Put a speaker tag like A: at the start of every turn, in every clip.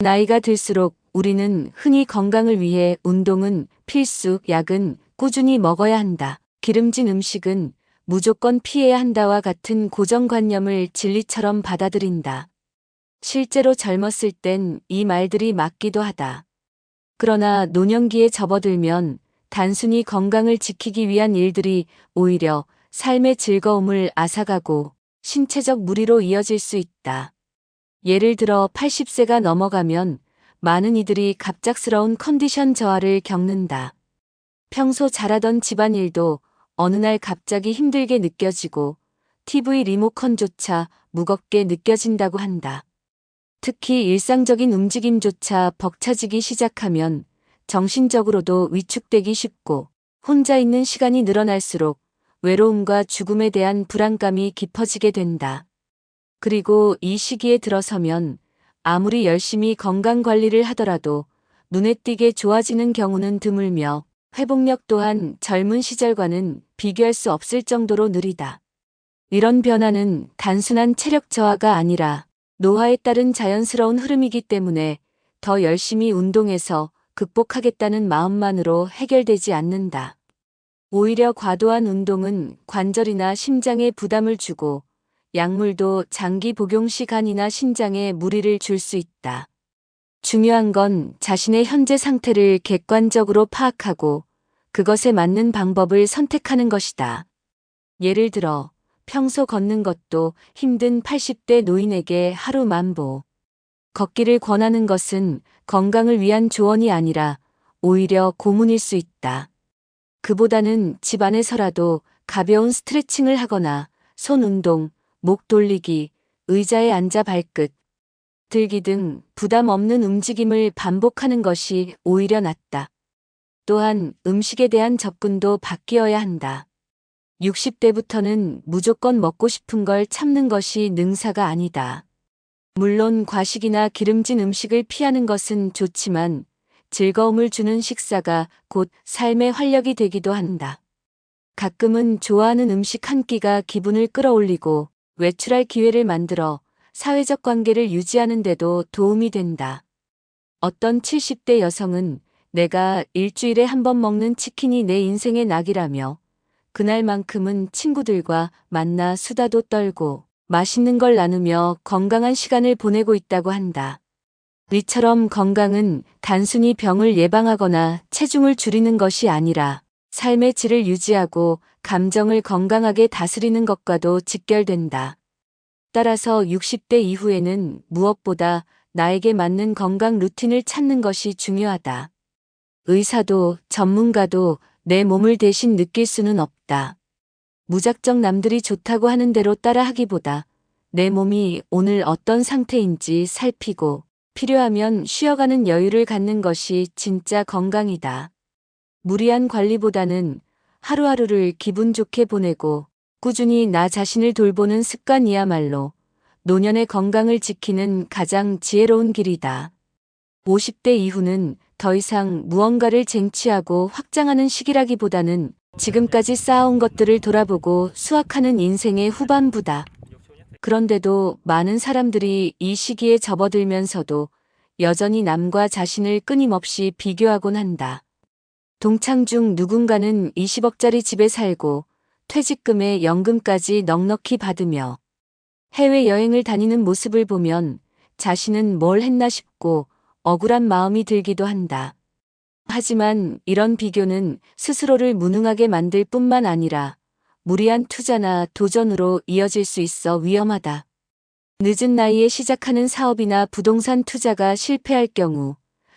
A: 나이가 들수록 우리는 흔히 건강을 위해 운동은 필수, 약은 꾸준히 먹어야 한다, 기름진 음식은 무조건 피해야 한다와 같은 고정관념을 진리처럼 받아들인다. 실제로 젊었을 땐 이 말들이 맞기도 하다. 그러나 노년기에 접어들면 단순히 건강을 지키기 위한 일들이 오히려 삶의 즐거움을 앗아가고 신체적 무리로 이어질 수 있다. 예를 들어 80세가 넘어가면 많은 이들이 갑작스러운 컨디션 저하를 겪는다. 평소 잘하던 집안일도 어느 날 갑자기 힘들게 느껴지고 TV 리모컨조차 무겁게 느껴진다고 한다. 특히 일상적인 움직임조차 벅차지기 시작하면 정신적으로도 위축되기 쉽고 혼자 있는 시간이 늘어날수록 외로움과 죽음에 대한 불안감이 깊어지게 된다. 그리고 이 시기에 들어서면 아무리 열심히 건강 관리를 하더라도 눈에 띄게 좋아지는 경우는 드물며 회복력 또한 젊은 시절과는 비교할 수 없을 정도로 느리다. 이런 변화는 단순한 체력 저하가 아니라 노화에 따른 자연스러운 흐름이기 때문에 더 열심히 운동해서 극복하겠다는 마음만으로 해결되지 않는다. 오히려 과도한 운동은 관절이나 심장에 부담을 주고 약물도 장기 복용 시 간이나 신장에 무리를 줄 수 있다. 중요한 건 자신의 현재 상태를 객관적으로 파악하고 그것에 맞는 방법을 선택하는 것이다. 예를 들어 평소 걷는 것도 힘든 80대 노인에게 하루 만보 걷기를 권하는 것은 건강을 위한 조언이 아니라 오히려 고문일 수 있다. 그보다는 집 안에서라도 가벼운 스트레칭을 하거나 손 운동, 목 돌리기, 의자에 앉아 발끝 들기 등 부담 없는 움직임을 반복하는 것이 오히려 낫다. 또한 음식에 대한 접근도 바뀌어야 한다. 60대부터는 무조건 먹고 싶은 걸 참는 것이 능사가 아니다. 물론 과식이나 기름진 음식을 피하는 것은 좋지만 즐거움을 주는 식사가 곧 삶의 활력이 되기도 한다. 가끔은 좋아하는 음식 한 끼가 기분을 끌어올리고 외출할 기회를 만들어 사회적 관계를 유지하는 데도 도움이 된다. 어떤 70대 여성은 내가 일주일에 한 번 먹는 치킨이 내 인생의 낙이라며 그날만큼은 친구들과 만나 수다도 떨고 맛있는 걸 나누며 건강한 시간을 보내고 있다고 한다. 이처럼 건강은 단순히 병을 예방하거나 체중을 줄이는 것이 아니라 삶의 질을 유지하고 감정을 건강하게 다스리는 것과도 직결된다. 따라서 60대 이후에는 무엇보다 나에게 맞는 건강 루틴을 찾는 것이 중요하다. 의사도 전문가도 내 몸을 대신 느낄 수는 없다. 무작정 남들이 좋다고 하는 대로 따라하기보다 내 몸이 오늘 어떤 상태인지 살피고 필요하면 쉬어가는 여유를 갖는 것이 진짜 건강이다. 무리한 관리보다는 하루하루를 기분 좋게 보내고 꾸준히 나 자신을 돌보는 습관이야말로 노년의 건강을 지키는 가장 지혜로운 길이다. 50대 이후는 더 이상 무언가를 쟁취하고 확장하는 시기라기보다는 지금까지 쌓아온 것들을 돌아보고 수확하는 인생의 후반부다. 그런데도 많은 사람들이 이 시기에 접어들면서도 여전히 남과 자신을 끊임없이 비교하곤 한다. 동창 중 누군가는 20억짜리 집에 살고 퇴직금에 연금까지 넉넉히 받으며 해외여행을 다니는 모습을 보면 자신은 뭘 했나 싶고 억울한 마음이 들기도 한다. 하지만 이런 비교는 스스로를 무능하게 만들 뿐만 아니라 무리한 투자나 도전으로 이어질 수 있어 위험하다. 늦은 나이에 시작하는 사업이나 부동산 투자가 실패할 경우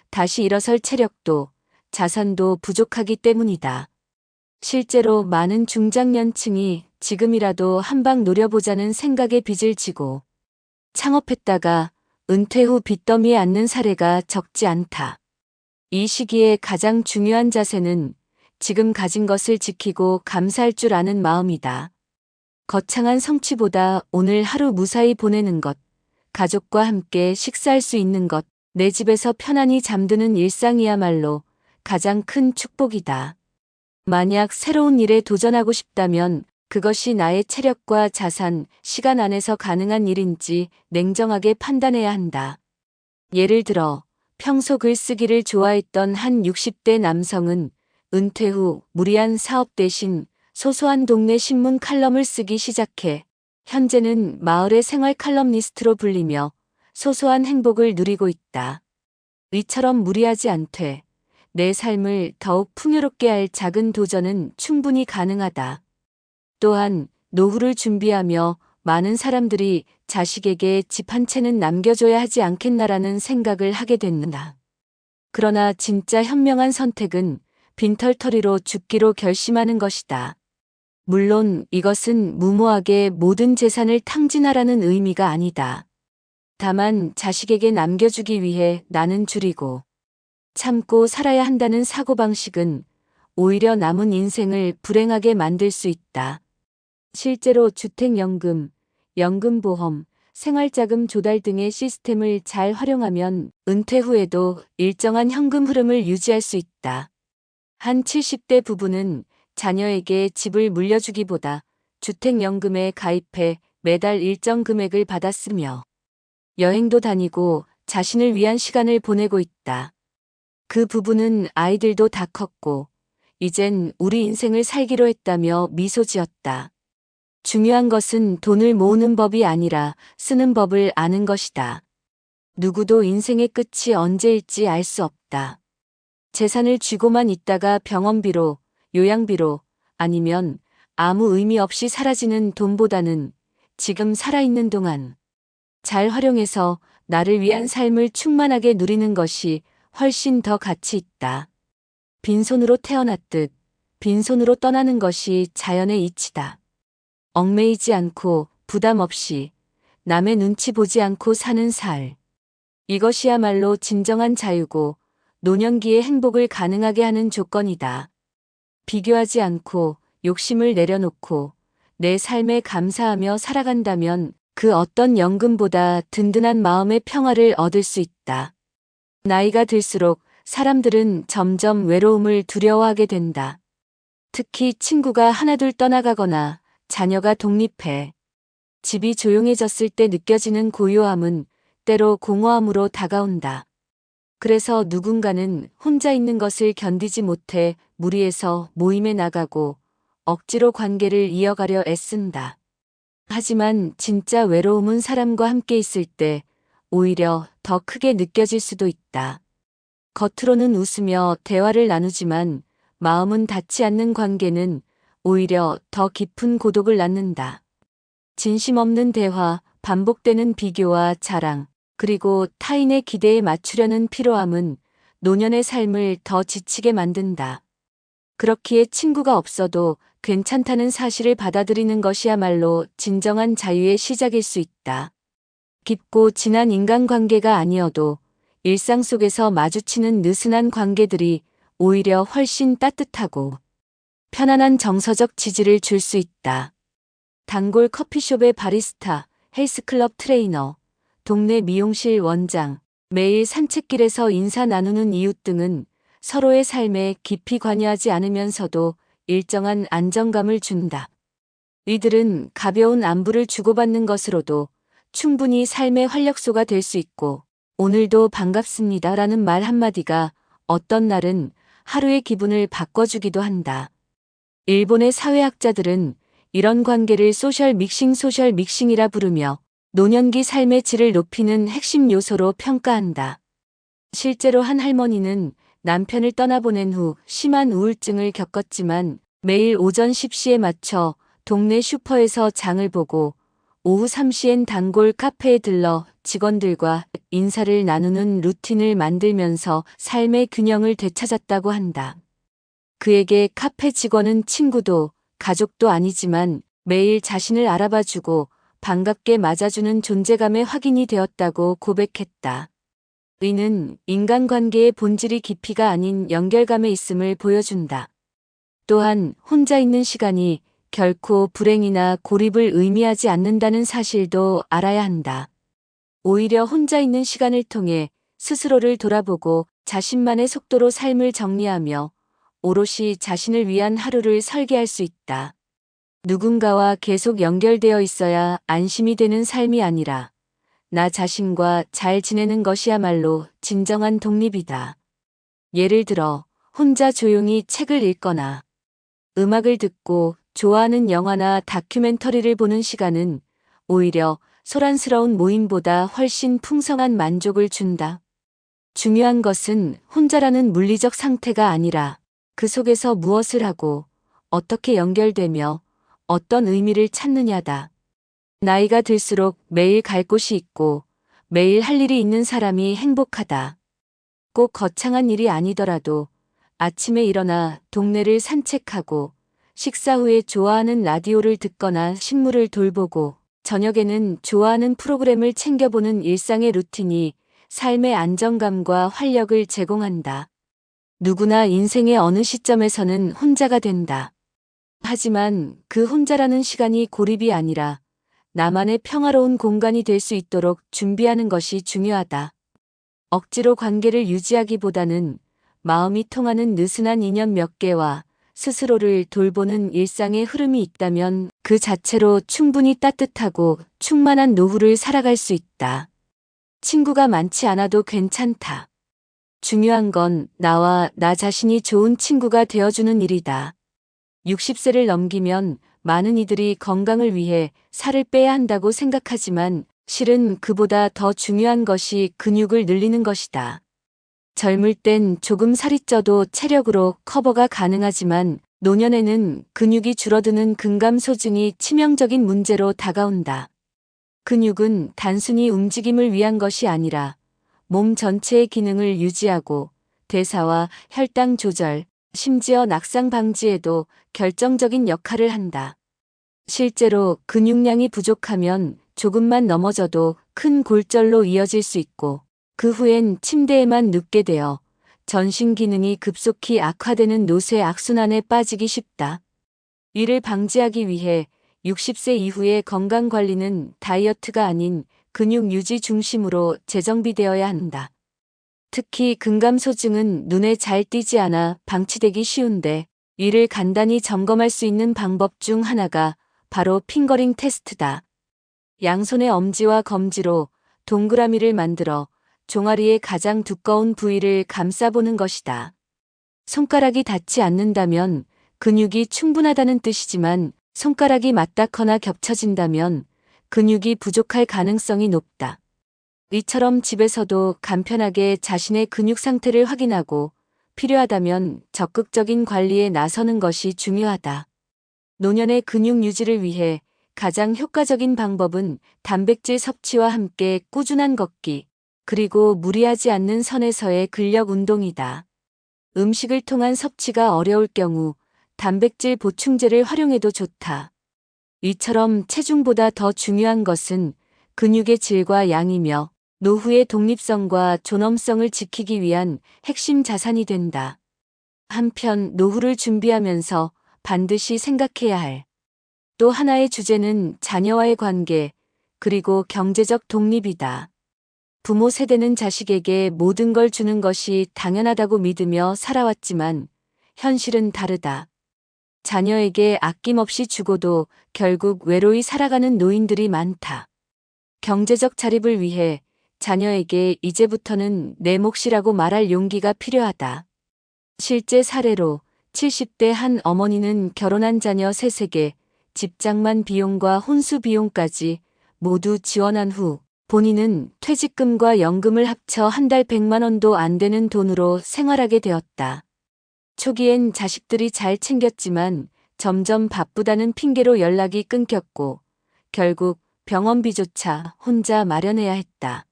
A: 다시 일어설 체력도 자산도 부족하기 때문이다. 실제로 많은 중장년층이 지금이라도 한방 노려보자는 생각에 빚을 지고 창업했다가 은퇴 후 빚더미에 앉는 사례가 적지 않다. 이 시기에 가장 중요한 자세는 지금 가진 것을 지키고 감사할 줄 아는 마음이다. 거창한 성취보다 오늘 하루 무사히 보내는 것, 가족과 함께 식사할 수 있는 것, 내 집에서 편안히 잠드는 일상이야말로 가장 큰 축복이다. 만약 새로운 일에 도전하고 싶다면 그것이 나의 체력과 자산, 시간 안에서 가능한 일인지 냉정하게 판단해야 한다. 예를 들어 평소 글쓰기를 좋아했던 한 60대 남성은 은퇴 후 무리한 사업 대신 소소한 동네 신문 칼럼을 쓰기 시작해 현재는 마을의 생활 칼럼니스트로 불리며 소소한 행복을 누리고 있다. 이처럼 무리하지 않되 내 삶을 더욱 풍요롭게 할 작은 도전은 충분히 가능하다. 또한 노후를 준비하며 많은 사람들이 자식에게 집 한 채는 남겨줘야 하지 않겠나라는 생각을 하게 됐는다. 그러나 진짜 현명한 선택은 빈털터리로 죽기로 결심하는 것이다. 물론 이것은 무모하게 모든 재산을 탕진하라는 의미가 아니다. 다만 자식에게 남겨주기 위해 나는 줄이고 참고 살아야 한다는 사고방식은 오히려 남은 인생을 불행하게 만들 수 있다. 실제로 주택연금, 연금보험, 생활자금 조달 등의 시스템을 잘 활용하면 은퇴 후에도 일정한 현금 흐름을 유지할 수 있다. 한 70대 부부는 자녀에게 집을 물려주기보다 주택연금에 가입해 매달 일정 금액을 받았으며 여행도 다니고 자신을 위한 시간을 보내고 있다. 그 부부는 아이들도 다 컸고 이젠 우리 인생을 살기로 했다며 미소 지었다. 중요한 것은 돈을 모으는 법이 아니라 쓰는 법을 아는 것이다. 누구도 인생의 끝이 언제일지 알 수 없다. 재산을 쥐고만 있다가 병원비로, 요양비로 아니면 아무 의미 없이 사라지는 돈보다는 지금 살아있는 동안 잘 활용해서 나를 위한 삶을 충만하게 누리는 것이 훨씬 더 가치 있다. 빈손으로 태어났듯 빈손으로 떠나는 것이 자연의 이치다. 얽매이지 않고 부담 없이 남의 눈치 보지 않고 사는 살. 이것이야말로 진정한 자유고 노년기의 행복을 가능하게 하는 조건이다. 비교하지 않고 욕심을 내려놓고 내 삶에 감사하며 살아간다면 그 어떤 연금보다 든든한 마음의 평화를 얻을 수 있다. 나이가 들수록 사람들은 점점 외로움을 두려워하게 된다. 특히 친구가 하나둘 떠나가거나 자녀가 독립해 집이 조용해졌을 때 느껴지는 고요함은 때로 공허함으로 다가온다. 그래서 누군가는 혼자 있는 것을 견디지 못해 무리해서 모임에 나가고 억지로 관계를 이어가려 애쓴다. 하지만 진짜 외로움은 사람과 함께 있을 때 오히려 더 크게 느껴질 수도 있다. 겉으로는 웃으며 대화를 나누지만 마음은 닿지 않는 관계는 오히려 더 깊은 고독을 낳는다. 진심 없는 대화, 반복되는 비교와 자랑, 그리고 타인의 기대에 맞추려는 피로함은 노년의 삶을 더 지치게 만든다. 그렇기에 친구가 없어도 괜찮다는 사실을 받아들이는 것이야말로 진정한 자유의 시작일 수 있다. 깊고 진한 인간관계가 아니어도 일상 속에서 마주치는 느슨한 관계들이 오히려 훨씬 따뜻하고 편안한 정서적 지지를 줄 수 있다. 단골 커피숍의 바리스타, 헬스클럽 트레이너, 동네 미용실 원장, 매일 산책길에서 인사 나누는 이웃 등은 서로의 삶에 깊이 관여하지 않으면서도 일정한 안정감을 준다. 이들은 가벼운 안부를 주고받는 것으로도 충분히 삶의 활력소가 될 수 있고 오늘도 반갑습니다 라는 말 한마디가 어떤 날은 하루의 기분을 바꿔주기도 한다. 일본의 사회학자들은 이런 관계를 소셜 믹싱이라 부르며 노년기 삶의 질을 높이는 핵심 요소로 평가한다. 실제로 한 할머니는 남편을 떠나보낸 후 심한 우울증을 겪었지만 매일 오전 10시에 맞춰 동네 슈퍼에서 장을 보고 오후 3시엔 단골 카페에 들러 직원들과 인사를 나누는 루틴을 만들면서 삶의 균형을 되찾았다고 한다. 그에게 카페 직원은 친구도 가족도 아니지만 매일 자신을 알아봐주고 반갑게 맞아주는 존재감의 확인이 되었다고 고백했다. 의는 인간관계의 본질이 깊이가 아닌 연결감에 있음을 보여준다. 또한 혼자 있는 시간이 결코 불행이나 고립을 의미하지 않는다는 사실도 알아야 한다. 오히려 혼자 있는 시간을 통해 스스로를 돌아보고 자신만의 속도로 삶을 정리하며 오롯이 자신을 위한 하루를 설계할 수 있다. 누군가와 계속 연결되어 있어야 안심이 되는 삶이 아니라 나 자신과 잘 지내는 것이야말로 진정한 독립이다. 예를 들어 혼자 조용히 책을 읽거나 음악을 듣고 좋아하는 영화나 다큐멘터리를 보는 시간은 오히려 소란스러운 모임보다 훨씬 풍성한 만족을 준다. 중요한 것은 혼자라는 물리적 상태가 아니라 그 속에서 무엇을 하고 어떻게 연결되며 어떤 의미를 찾느냐다. 나이가 들수록 매일 갈 곳이 있고 매일 할 일이 있는 사람이 행복하다. 꼭 거창한 일이 아니더라도 아침에 일어나 동네를 산책하고 식사 후에 좋아하는 라디오를 듣거나 식물을 돌보고 저녁에는 좋아하는 프로그램을 챙겨보는 일상의 루틴이 삶의 안정감과 활력을 제공한다. 누구나 인생의 어느 시점에서는 혼자가 된다. 하지만 그 혼자라는 시간이 고립이 아니라 나만의 평화로운 공간이 될 수 있도록 준비하는 것이 중요하다. 억지로 관계를 유지하기보다는 마음이 통하는 느슨한 인연 몇 개와 스스로를 돌보는 일상의 흐름이 있다면 그 자체로 충분히 따뜻하고 충만한 노후를 살아갈 수 있다. 친구가 많지 않아도 괜찮다. 중요한 건 나와 나 자신이 좋은 친구가 되어주는 일이다. 60세를 넘기면 많은 이들이 건강을 위해 살을 빼야 한다고 생각하지만 실은 그보다 더 중요한 것이 근육을 늘리는 것이다. 젊을 땐 조금 살이 쪄도 체력으로 커버가 가능하지만 노년에는 근육이 줄어드는 근감소증이 치명적인 문제로 다가온다. 근육은 단순히 움직임을 위한 것이 아니라 몸 전체의 기능을 유지하고 대사와 혈당 조절, 심지어 낙상 방지에도 결정적인 역할을 한다. 실제로 근육량이 부족하면 조금만 넘어져도 큰 골절로 이어질 수 있고 그 후엔 침대에만 눕게 되어 전신 기능이 급속히 악화되는 노쇠 악순환에 빠지기 쉽다. 이를 방지하기 위해 60세 이후의 건강 관리는 다이어트가 아닌 근육 유지 중심으로 재정비되어야 한다. 특히 근감소증은 눈에 잘 띄지 않아 방치되기 쉬운데 이를 간단히 점검할 수 있는 방법 중 하나가 바로 핑거링 테스트다. 양손의 엄지와 검지로 동그라미를 만들어 종아리의 가장 두꺼운 부위를 감싸보는 것이다. 손가락이 닿지 않는다면 근육이 충분하다는 뜻이지만 손가락이 맞닿거나 겹쳐진다면 근육이 부족할 가능성이 높다. 이처럼 집에서도 간편하게 자신의 근육 상태를 확인하고 필요하다면 적극적인 관리에 나서는 것이 중요하다. 노년의 근육 유지를 위해 가장 효과적인 방법은 단백질 섭취와 함께 꾸준한 걷기, 그리고 무리하지 않는 선에서의 근력 운동이다. 음식을 통한 섭취가 어려울 경우 단백질 보충제를 활용해도 좋다. 이처럼 체중보다 더 중요한 것은 근육의 질과 양이며 노후의 독립성과 존엄성을 지키기 위한 핵심 자산이 된다. 한편 노후를 준비하면서 반드시 생각해야 할 또 하나의 주제는 자녀와의 관계, 그리고 경제적 독립이다. 부모 세대는 자식에게 모든 걸 주는 것이 당연하다고 믿으며 살아왔지만 현실은 다르다. 자녀에게 아낌없이 주고도 결국 외로이 살아가는 노인들이 많다. 경제적 자립을 위해 자녀에게 이제부터는 내 몫이라고 말할 용기가 필요하다. 실제 사례로 70대 한 어머니는 결혼한 자녀 셋에게 집장만 비용과 혼수 비용까지 모두 지원한 후 본인은 퇴직금과 연금을 합쳐 한 달 100만 원도 안 되는 돈으로 생활하게 되었다. 초기엔 자식들이 잘 챙겼지만 점점 바쁘다는 핑계로 연락이 끊겼고 결국 병원비조차 혼자 마련해야 했다.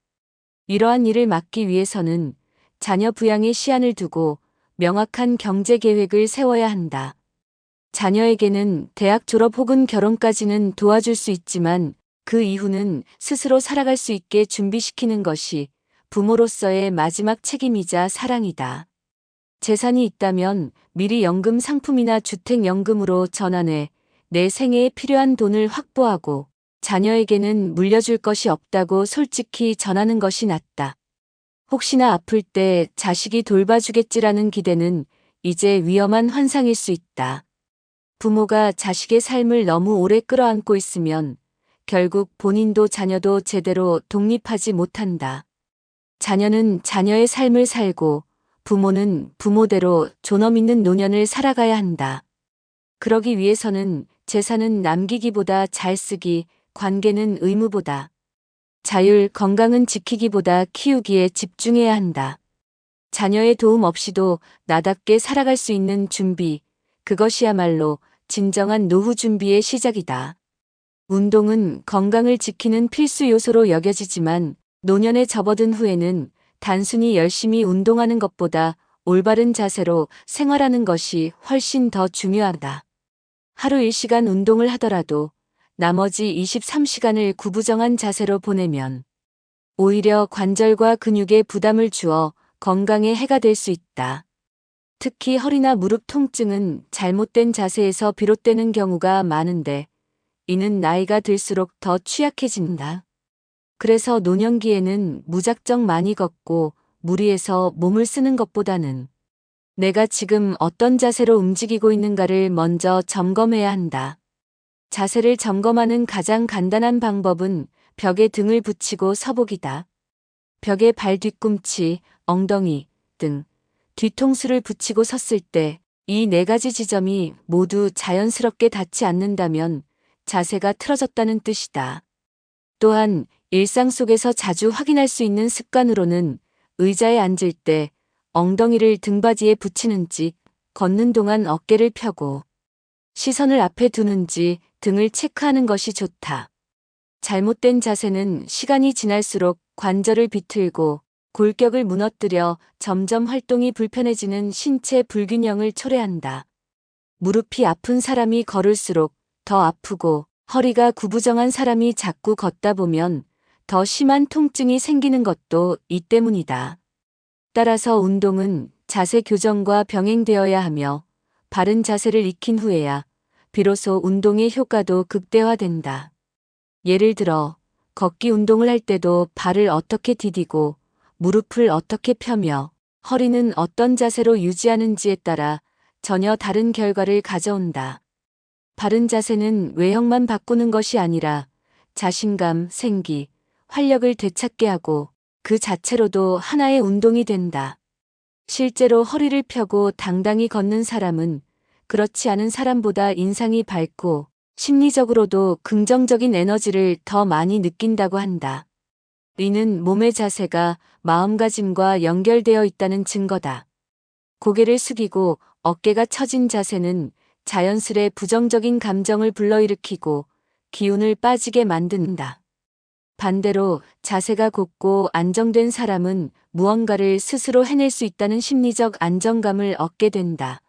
A: 이러한 일을 막기 위해서는 자녀 부양에 시한을 두고 명확한 경제 계획을 세워야 한다. 자녀에게는 대학 졸업 혹은 결혼까지는 도와줄 수 있지만 그 이후는 스스로 살아갈 수 있게 준비시키는 것이 부모로서의 마지막 책임이자 사랑이다. 재산이 있다면 미리 연금 상품이나 주택연금으로 전환해 내 생애에 필요한 돈을 확보하고 자녀에게는 물려줄 것이 없다고 솔직히 전하는 것이 낫다. 혹시나 아플 때 자식이 돌봐주겠지라는 기대는 이제 위험한 환상일 수 있다. 부모가 자식의 삶을 너무 오래 끌어안고 있으면 결국 본인도 자녀도 제대로 독립하지 못한다. 자녀는 자녀의 삶을 살고 부모는 부모대로 존엄 있는 노년을 살아가야 한다. 그러기 위해서는 재산은 남기기보다 잘 쓰기, 관계는 의무보다 자율, 건강은 지키기보다 키우기에 집중해야 한다. 자녀의 도움 없이도 나답게 살아갈 수 있는 준비, 그것이야말로 진정한 노후 준비의 시작이다. 운동은 건강을 지키는 필수 요소로 여겨지지만 노년에 접어든 후에는 단순히 열심히 운동하는 것보다 올바른 자세로 생활하는 것이 훨씬 더 중요하다. 하루 1시간 운동을 하더라도 나머지 23시간을 구부정한 자세로 보내면 오히려 관절과 근육에 부담을 주어 건강에 해가 될 수 있다. 특히 허리나 무릎 통증은 잘못된 자세에서 비롯되는 경우가 많은데 이는 나이가 들수록 더 취약해진다. 그래서 노년기에는 무작정 많이 걷고 무리해서 몸을 쓰는 것보다는 내가 지금 어떤 자세로 움직이고 있는가를 먼저 점검해야 한다. 자세를 점검하는 가장 간단한 방법은 벽에 등을 붙이고 서보기다. 벽에 발 뒤꿈치, 엉덩이, 등, 뒤통수를 붙이고 섰을 때 이 네 가지 지점이 모두 자연스럽게 닿지 않는다면 자세가 틀어졌다는 뜻이다. 또한 일상 속에서 자주 확인할 수 있는 습관으로는 의자에 앉을 때 엉덩이를 등받이에 붙이는지, 걷는 동안 어깨를 펴고 시선을 앞에 두는지 등을 체크하는 것이 좋다. 잘못된 자세는 시간이 지날수록 관절을 비틀고 골격을 무너뜨려 점점 활동이 불편해지는 신체 불균형을 초래한다. 무릎이 아픈 사람이 걸을수록 더 아프고 허리가 구부정한 사람이 자꾸 걷다 보면 더 심한 통증이 생기는 것도 이 때문이다. 따라서 운동은 자세 교정과 병행되어야 하며 바른 자세를 익힌 후에야 비로소 운동의 효과도 극대화된다. 예를 들어 걷기 운동을 할 때도 발을 어떻게 디디고 무릎을 어떻게 펴며 허리는 어떤 자세로 유지하는지에 따라 전혀 다른 결과를 가져온다. 바른 자세는 외형만 바꾸는 것이 아니라 자신감, 생기, 활력을 되찾게 하고 그 자체로도 하나의 운동이 된다. 실제로 허리를 펴고 당당히 걷는 사람은 그렇지 않은 사람보다 인상이 밝고 심리적으로도 긍정적인 에너지를 더 많이 느낀다고 한다. 이는 몸의 자세가 마음가짐과 연결되어 있다는 증거다. 고개를 숙이고 어깨가 처진 자세는 자연스레 부정적인 감정을 불러일으키고 기운을 빠지게 만든다. 반대로 자세가 곧고 안정된 사람은 무언가를 스스로 해낼 수 있다는 심리적 안정감을 얻게 된다.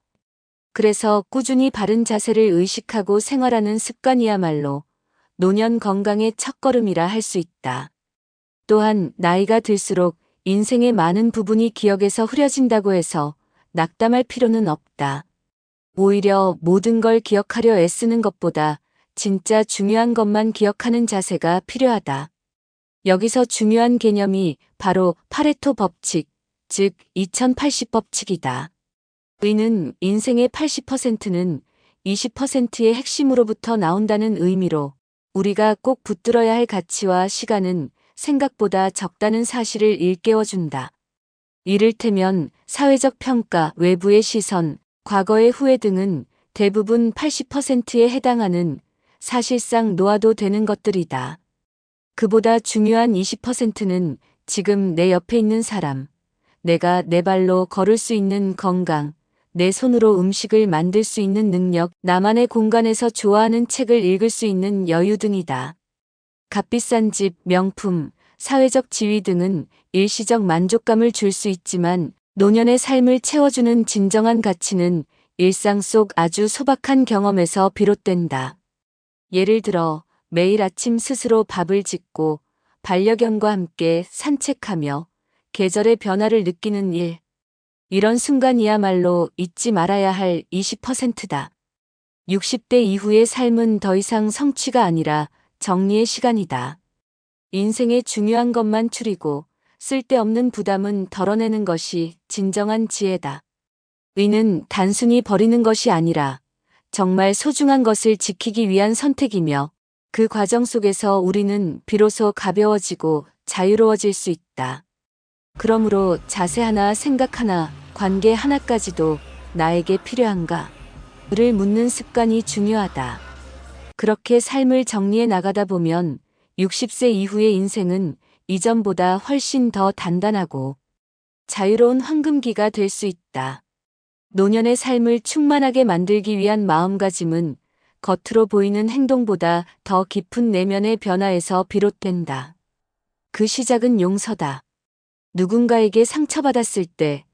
A: 그래서 꾸준히 바른 자세를 의식하고 생활하는 습관이야말로 노년 건강의 첫걸음이라 할 수 있다. 또한 나이가 들수록 인생의 많은 부분이 기억에서 흐려진다고 해서 낙담할 필요는 없다. 오히려 모든 걸 기억하려 애쓰는 것보다 진짜 중요한 것만 기억하는 자세가 필요하다. 여기서 중요한 개념이 바로 파레토 법칙, 즉 2080 법칙이다. 의는 인생의 80%는 20%의 핵심으로부터 나온다는 의미로 우리가 꼭 붙들어야 할 가치와 시간은 생각보다 적다는 사실을 일깨워준다. 이를테면 사회적 평가, 외부의 시선, 과거의 후회 등은 대부분 80%에 해당하는 사실상 놓아도 되는 것들이다. 그보다 중요한 20%는 지금 내 옆에 있는 사람, 내가 내 발로 걸을 수 있는 건강, 내 손으로 음식을 만들 수 있는 능력, 나만의 공간에서 좋아하는 책을 읽을 수 있는 여유 등이다. 값비싼 집, 명품, 사회적 지위 등은 일시적 만족감을 줄 수 있지만 노년의 삶을 채워주는 진정한 가치는 일상 속 아주 소박한 경험에서 비롯된다. 예를 들어 매일 아침 스스로 밥을 짓고 반려견과 함께 산책하며 계절의 변화를 느끼는 일. 이런 순간이야말로 잊지 말아야 할 20%다. 60대 이후의 삶은 더 이상 성취가 아니라 정리의 시간이다. 인생의 중요한 것만 추리고 쓸데없는 부담은 덜어내는 것이 진정한 지혜다. 의는 단순히 버리는 것이 아니라 정말 소중한 것을 지키기 위한 선택이며 그 과정 속에서 우리는 비로소 가벼워지고 자유로워질 수 있다. 그러므로 자세 하나, 생각 하나, 관계 하나까지도 나에게 필요한가?를 묻는 습관이 중요하다. 그렇게 삶을 정리해 나가다 보면 60세 이후의 인생은 이전보다 훨씬 더 단단하고 자유로운 황금기가 될 수 있다. 노년의 삶을 충만하게 만들기 위한 마음가짐은 겉으로 보이는 행동보다 더 깊은 내면의 변화에서 비롯된다. 그 시작은 용서다. 누군가에게 상처받았을 때,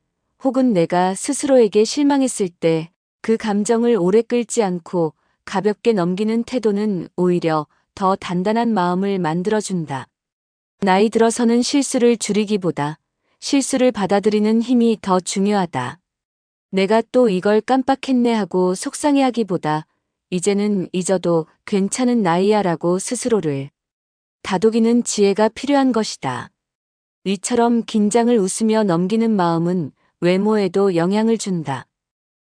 A: 혹은 내가 스스로에게 실망했을 때, 그 감정을 오래 끌지 않고 가볍게 넘기는 태도는 오히려 더 단단한 마음을 만들어준다. 나이 들어서는 실수를 줄이기보다 실수를 받아들이는 힘이 더 중요하다. 내가 또 이걸 깜빡했네 하고 속상해하기보다 이제는 잊어도 괜찮은 나이야 라고 스스로를 다독이는 지혜가 필요한 것이다. 이처럼 긴장을 웃으며 넘기는 마음은 외모에도 영향을 준다.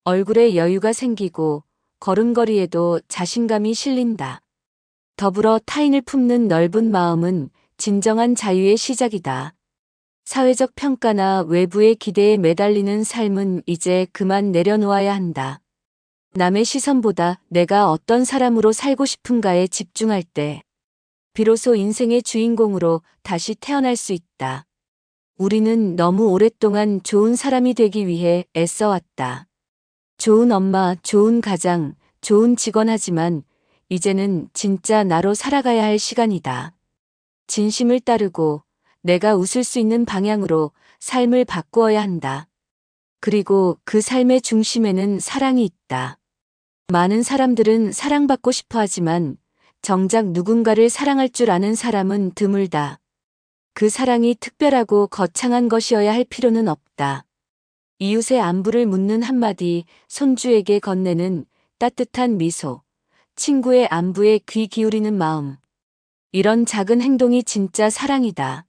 A: 얼굴에 여유가 생기고 걸음걸이에도 자신감이 실린다. 더불어 타인을 품는 넓은 마음은 진정한 자유의 시작이다. 사회적 평가나 외부의 기대에 매달리는 삶은 이제 그만 내려놓아야 한다. 남의 시선보다 내가 어떤 사람으로 살고 싶은가에 집중할 때 비로소 인생의 주인공으로 다시 태어날 수 있다. 우리는 너무 오랫동안 좋은 사람이 되기 위해 애써왔다. 좋은 엄마, 좋은 가장, 좋은 직원 하지만 이제는 진짜 나로 살아가야 할 시간이다. 진심을 따르고 내가 웃을 수 있는 방향으로 삶을 바꾸어야 한다. 그리고 그 삶의 중심에는 사랑이 있다. 많은 사람들은 사랑받고 싶어 하지만 정작 누군가를 사랑할 줄 아는 사람은 드물다. 그 사랑이 특별하고 거창한 것이어야 할 필요는 없다. 이웃의 안부를 묻는 한마디, 손주에게 건네는 따뜻한 미소, 친구의 안부에 귀 기울이는 마음. 이런 작은 행동이 진짜 사랑이다.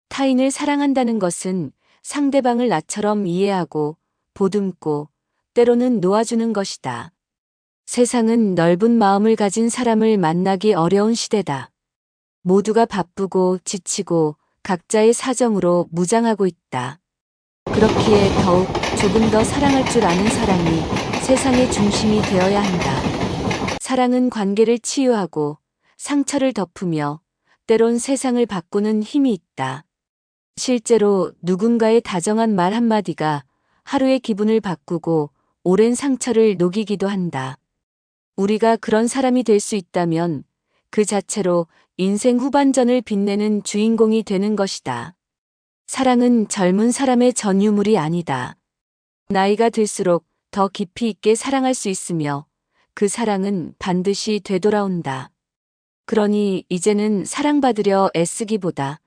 A: 타인을 사랑한다는 것은 상대방을 나처럼 이해하고 보듬고 때로는 놓아주는 것이다. 세상은 넓은 마음을 가진 사람을 만나기 어려운 시대다. 모두가 바쁘고 지치고 각자의 사정으로 무장하고 있다. 그렇기에 더욱 조금 더 사랑할 줄 아는 사람이 세상의 중심이 되어야 한다. 사랑은 관계를 치유하고 상처를 덮으며 때론 세상을 바꾸는 힘이 있다. 실제로 누군가의 다정한 말 한마디가 하루의 기분을 바꾸고 오랜 상처를 녹이기도 한다. 우리가 그런 사람이 될 수 있다면 그 자체로 인생 후반전을 빛내는 주인공이 되는 것이다. 사랑은 젊은 사람의 전유물이 아니다. 나이가 들수록 더 깊이 있게 사랑할 수 있으며 그 사랑은 반드시 되돌아온다. 그러니 이제는 사랑받으려 애쓰기보다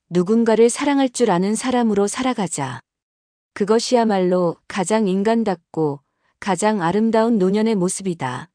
A: 누군가를 사랑할 줄 아는 사람으로 살아가자. 그것이야말로 가장 인간답고 가장 아름다운 노년의 모습이다.